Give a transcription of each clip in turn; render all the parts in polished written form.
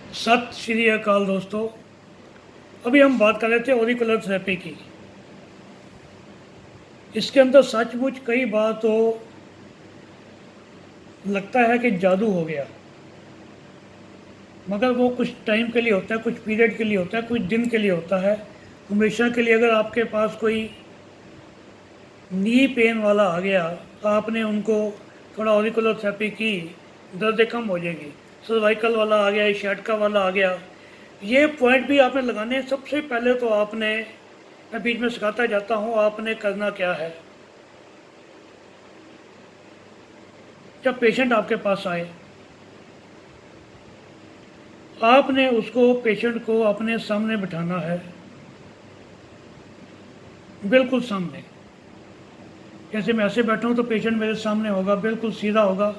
सत श्री अकाल दोस्तों। अभी हम बात कर रहे थे ऑरिकुलर थेरेपी की। इसके अंदर सचमुच कई बार तो लगता है कि जादू हो गया, मगर वो कुछ टाइम के लिए होता है, कुछ पीरियड के लिए होता है, कुछ दिन के लिए होता है। हमेशा के लिए अगर आपके पास कोई नी पेन वाला आ गया, आपने उनको थोड़ा ऑरिकुलर थेरेपी की, दर्द कम हो जाएगी। सर्वाइकल वाला आ गया, शैटका वाला आ गया, ये पॉइंट भी आपने लगाने हैं। सबसे पहले तो आपने, मैं बीच में सिखाता जाता हूँ, आपने करना क्या है। जब पेशेंट आपके पास आए, आपने उसको, पेशेंट को अपने सामने बिठाना है, बिल्कुल सामने। जैसे मैं ऐसे बैठा हूँ तो पेशेंट मेरे सामने होगा, बिल्कुल सीधा होगा।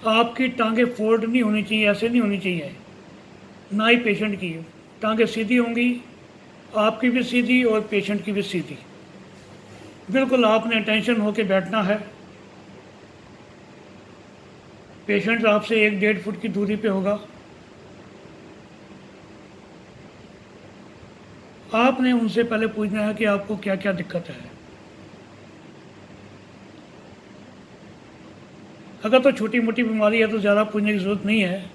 आपकी टांगें फोल्ड नहीं होनी चाहिए, ऐसे नहीं होनी चाहिए, ना ही पेशेंट की। टांगें सीधी होंगी, आपकी भी सीधी और पेशेंट की भी सीधी। बिल्कुल आपने टेंशन होकर बैठना है। पेशेंट आपसे 1-1.5 फुट की दूरी पे होगा। आपने उनसे पहले पूछना है कि आपको क्या क्या दिक्कत है। अगर तो छोटी मोटी बीमारी है तो ज़्यादा पूछने की ज़रूरत नहीं है,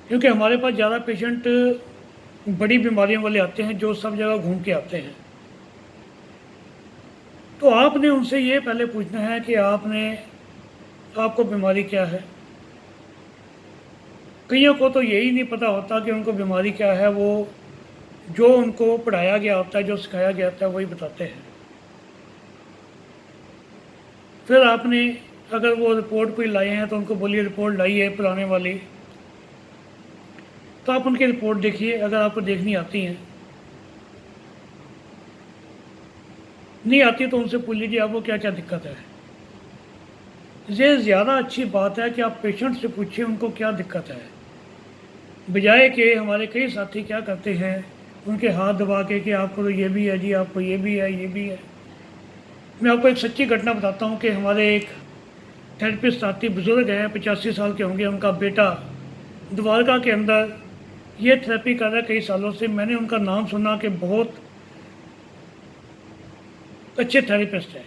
क्योंकि हमारे पास ज़्यादा पेशेंट बड़ी बीमारियों वाले आते हैं जो सब जगह घूम के आते हैं। तो आपने उनसे ये पहले पूछना है कि आपको बीमारी क्या है। कईयों को तो यही नहीं पता होता कि उनको बीमारी क्या है। वो जो उनको पढ़ाया गया होता है, जो सिखाया गया होता है, वही बताते हैं। फिर आपने, अगर वो रिपोर्ट कोई लाए हैं तो उनको बोलिए रिपोर्ट लाई है पुराने वाली, तो आप उनकी रिपोर्ट देखिए अगर आपको देखनी आती हैं। नहीं आती तो उनसे पूछ लीजिए आपको क्या क्या दिक्कत है। ये ज़्यादा अच्छी बात है कि आप पेशेंट से पूछिए उनको क्या दिक्कत है, बजाय कि हमारे कई साथी क्या करते हैं, उनके हाथ दबा के कि आपको तो ये भी है जी, आपको ये भी है, ये भी है। मैं आपको एक सच्ची घटना बताता हूँ कि हमारे एक थेरेपिस्ट साथी बुज़ुर्ग हैं, 85 साल के होंगे। उनका बेटा द्वारका के अंदर ये थेरेपी कर रहा है कई सालों से। मैंने उनका नाम सुना कि बहुत अच्छे थेरेपिस्ट हैं।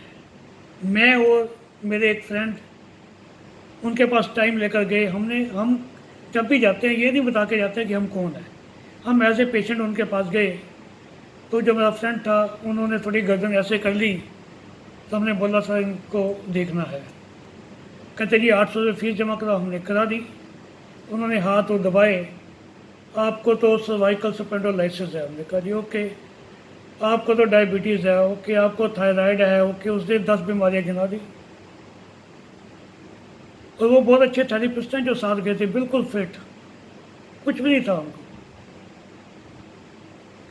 मैं और मेरे एक फ्रेंड उनके पास टाइम लेकर गए। हम जब भी जाते हैं ये नहीं बता के जाते हैं कि हम कौन हैं। हम एज ए पेशेंट उनके पास गए, तो जो मेरा फ्रेंड था उन्होंने थोड़ी गर्दन ऐसे कर ली, तो हमने बोला सर इनको देखना है। कहते जी 800 रुपये फीस जमा करा। हमने करा दी। उन्होंने हाथ वो दबाए। आपको तो सर्वाइकल स्पॉन्डिलोलिसिस है। हमने कहा जी ओके। आपको तो डायबिटीज़ है, ओके। आपको थायराइड है, ओके। उसने 10 बीमारियाँ गिना दी। और वो बहुत अच्छे थेरेपिस्ट हैं जो साथ गए थे, बिल्कुल फिट, कुछ भी नहीं था उनको।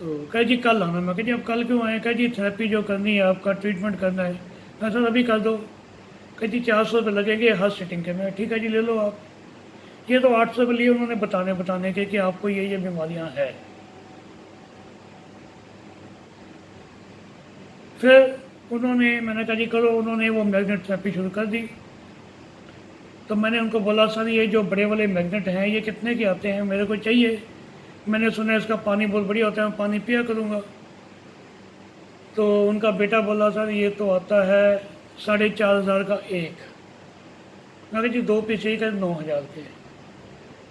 तो कहे जी कल आना। मैं कह जी अब कल क्यों आए? कहे जी थेरेपी जो करनी है, आपका ट्रीटमेंट करना है। मैं सर अभी कर दो। कहे जी 400 रुपये लगेंगे हर सिटिंग के। मैं ठीक है जी ले लो आप। ये तो 800 रुपये लिए उन्होंने बताने के कि आपको ये बीमारियां हैं। फिर मैंने कहा जी करो। उन्होंने वो मैग्नेट थेरेपी शुरू कर दी। तो मैंने उनको बोला सर ये जो बड़े वाले मैग्नेट हैं ये कितने के आते हैं, मेरे को चाहिए। मैंने सुना इसका पानी बहुत बढ़िया होता है, मैं पानी पिया करूँगा। तो उनका बेटा बोला सर ये तो आता है 4,500 का एक। मैं कहा जी 2 पीस चाहिए। कर 9,000 के।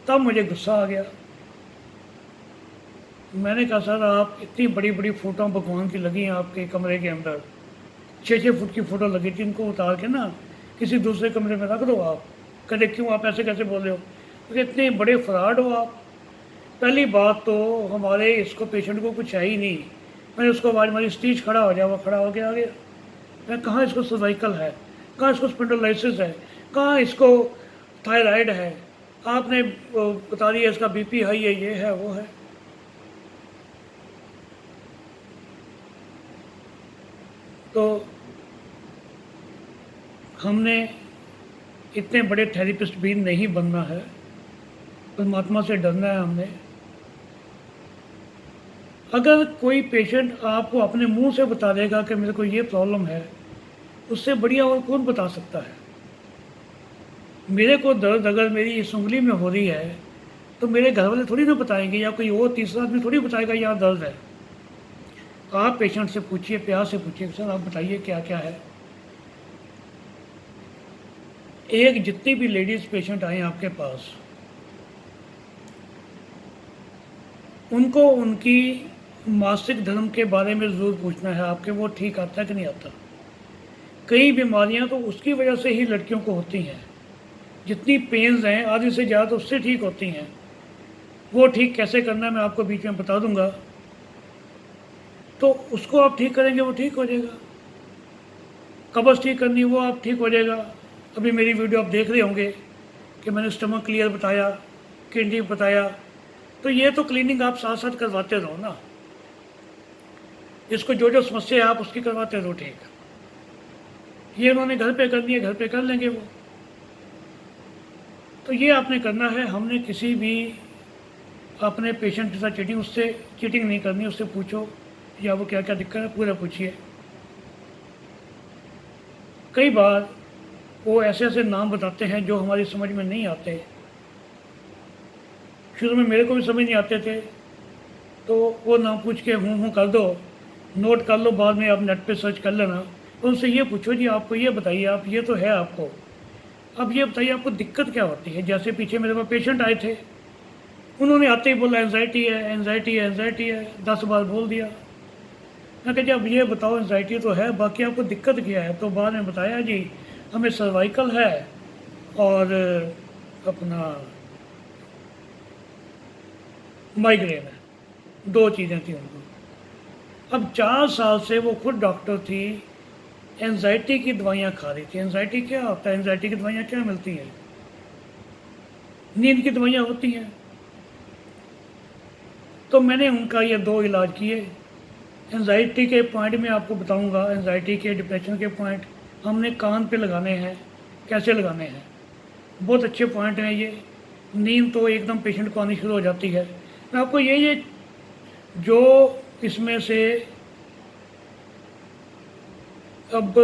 तब मुझे गुस्सा आ गया। मैंने कहा सर आप इतनी बड़ी बड़ी फ़ोटो भगवान की लगी हैं आपके कमरे के अंदर, 6-6 फुट की फ़ोटो लगी थी। इनको उतार के ना किसी दूसरे कमरे में रख दो आप। कहते क्यों आप ऐसे कैसे बोल रहे हो? क्योंकि इतने बड़े फ्रॉड हो आप। पहली बात तो हमारे इसको पेशेंट को कुछ है ही नहीं। मैंने उसको आवाज़ मारी स्टीच खड़ा हो जाए, वो खड़ा हो गया आ गया। मैं कहाँ इसको सर्वाइकल है, कहाँ इसको स्पॉन्डिलोलिसिस है, कहाँ इसको थायराइड है। आपने बता दिया इसका बीपी हाई है, ये है वो है। तो हमने इतने बड़े थेरेपिस्ट भी नहीं बनना है, परमात्मा से डरना है हमने। अगर कोई पेशेंट आपको अपने मुंह से बता देगा कि मेरे को ये प्रॉब्लम है, उससे बढ़िया और कौन बता सकता है। मेरे को दर्द अगर मेरी इस उंगली में हो रही है तो मेरे घर वाले थोड़ी ना बताएंगे या कोई और तीसरा आदमी थोड़ी बताएगा यहाँ दर्द है। आप पेशेंट से पूछिए, प्यार से पूछिए, सर आप बताइए क्या क्या है। एक जितनी भी लेडीज़ पेशेंट आए आपके पास, उनको उनकी मासिक धर्म के बारे में ज़रूर पूछना है आपके, वो ठीक आता है कि नहीं आता। कई बीमारियां तो उसकी वजह से ही लड़कियों को होती हैं। जितनी पेन्स हैं आधी से ज़्यादा तो उससे ठीक होती हैं। वो ठीक कैसे करना है मैं आपको बीच में बता दूंगा। तो उसको आप ठीक करेंगे वो ठीक हो जाएगा। कब्ज़ ठीक करनी वो आप ठीक हो जाएगा। अभी मेरी वीडियो आप देख रहे होंगे कि मैंने स्टमक क्लियर बताया, किडनी बताया। तो ये तो क्लीनिंग आप साथ साथ करवाते रहो ना। इसको जो जो समस्या है आप उसकी करवाते रहो ठीक। ये उन्होंने घर पे करनी है, घर पे कर लेंगे वो। तो ये आपने करना है। हमने किसी भी अपने पेशेंट के साथ उससे चीटिंग नहीं करनी। उससे पूछो या वो क्या क्या दिक्कत है पूरा पूछिए। कई बार वो ऐसे ऐसे नाम बताते हैं जो हमारी समझ में नहीं आते। शुरू में मेरे को भी समझ नहीं आते थे, तो वो नाम पूछ के हूँ कर दो, नोट कर लो, बाद में आप नेट पे सर्च कर लेना। तो उनसे ये पूछो जी आपको ये बताइए, आप ये तो है आपको, अब ये बताइए आपको दिक्कत क्या होती है। जैसे पीछे मेरे पास पेशेंट आए थे, उन्होंने आते ही बोला एंजाइटी है, एंजाइटी है, एंजाइटी है, 10 बार बोल दिया। मैं कहा अब ये बताओ एंजाइटी तो है, बाकी आपको दिक्कत क्या है। तो बाद में बताया जी हमें सर्वाइकल है और अपना माइग्रेन है, 2 चीज़ें थी उनको। अब 4 साल से वो खुद डॉक्टर थी, एंजाइटी की दवाइयाँ खा रही थी। एंजाइटी क्या होता है, एंजाइटी की दवाइयाँ क्या मिलती हैं, नींद की दवाइयाँ होती हैं। तो मैंने उनका ये 2 इलाज किए। एंजाइटी के पॉइंट में आपको बताऊंगा, एंजाइटी के डिप्रेशन के पॉइंट हमने कान पे लगाने हैं, कैसे लगाने हैं। बहुत अच्छे पॉइंट हैं ये। नींद तो एकदम पेशेंट को आनी शुरू हो जाती है। मैं आपको ये जो इसमें से अब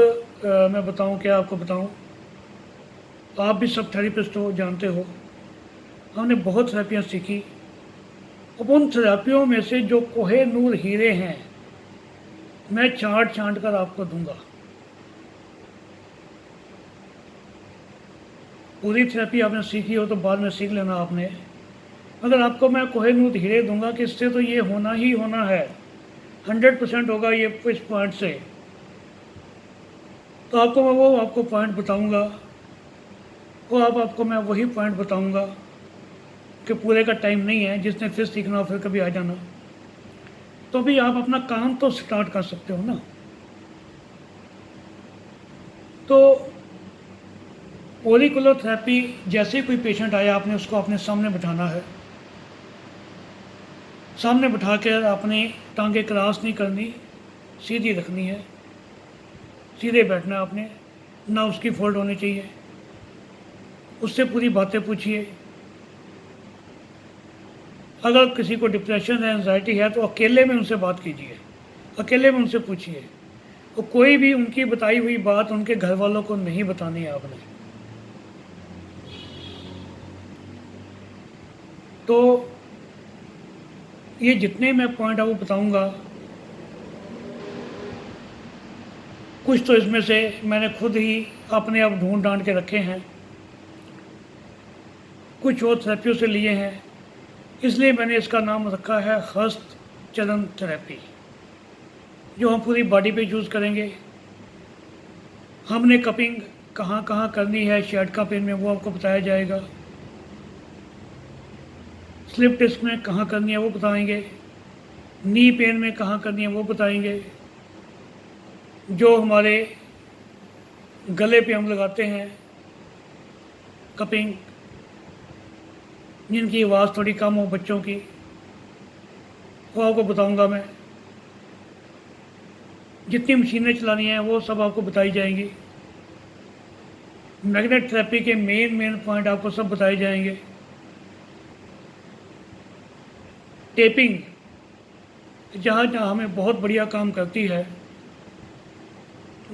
मैं बताऊं, क्या आपको बताऊं, आप भी सब थेरेपिस्ट हो, जानते हो हमने बहुत थेरेपियाँ सीखी। अब उन थेरेपियों में से जो कोहिनूर हीरे हैं मैं छांट छांट कर आपको दूंगा। पूरी थेरेपी आपने सीखी हो तो बाद में सीख लेना आपने। अगर आपको मैं कोहिनूर हीरे दूंगा कि इससे तो ये होना ही होना है, 100% होगा ये इस पॉइंट से, तो आपको मैं वो आपको पॉइंट बताऊंगा। वो आपको मैं वही पॉइंट बताऊंगा कि पूरे का टाइम नहीं है, जिसने फिर सीखना हो फिर कभी आ जाना। तो भी आप अपना काम तो स्टार्ट कर सकते हो ना। तो ऑरिकुलर थेरेपी, जैसे ही कोई पेशेंट आया आपने उसको अपने सामने बिठाना है। सामने बिठा कर अपनी टांगें क्रॉस नहीं करनी, सीधी रखनी है, सीधे बैठना है आपने, ना उसकी फोल्ड होनी चाहिए। उससे पूरी बातें पूछिए। अगर किसी को डिप्रेशन है, एंजाइटी है, तो अकेले में उनसे बात कीजिए, अकेले में उनसे पूछिए। तो कोई भी उनकी बताई हुई बात उनके घर वालों को नहीं बतानी है आपने। तो ये जितने मैं पॉइंट आपको बताऊंगा, कुछ तो इसमें से मैंने खुद ही अपने आप ढूंढ ढांड के रखे हैं, कुछ और थेरेपियों से लिए हैं। इसलिए मैंने इसका नाम रखा है हस्त चलन थेरेपी, जो हम पूरी बॉडी पे यूज़ करेंगे। हमने कपिंग कहाँ कहाँ करनी है शैटका पेन में वो आपको बताया जाएगा। स्लिप डिस्क में कहाँ करनी है वो बताएंगे। नी पेन में कहाँ करनी है वो बताएंगे। जो हमारे गले पे हम लगाते हैं कपिंग, जिनकी आवाज़ थोड़ी कम हो बच्चों की, वो आपको बताऊंगा मैं। जितनी मशीनें चलानी हैं वो सब आपको बताई जाएंगी। मैग्नेट थेरेपी के मेन पॉइंट आपको सब बताए जाएंगे। टेपिंग जहाँ जहाँ हमें बहुत बढ़िया काम करती है,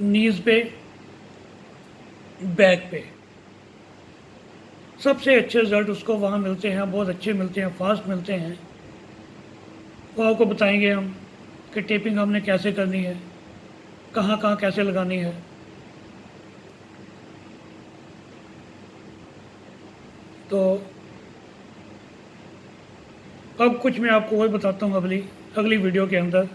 नीज़ पे, बैक पे, सबसे अच्छे रिज़ल्ट उसको वहाँ मिलते हैं, बहुत अच्छे मिलते हैं, फास्ट मिलते हैं। वो आपको बताएंगे हम कि टेपिंग हमने कैसे करनी है, कहाँ कहाँ कैसे लगानी है। तो अब कुछ मैं आपको और बताता हूँ अगली वीडियो के अंदर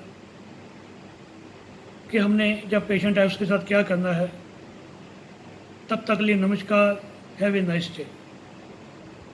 कि हमने जब पेशेंट है उसके साथ क्या करना है। तब तक लिए नमस्कार, हैव ए नाइस डे।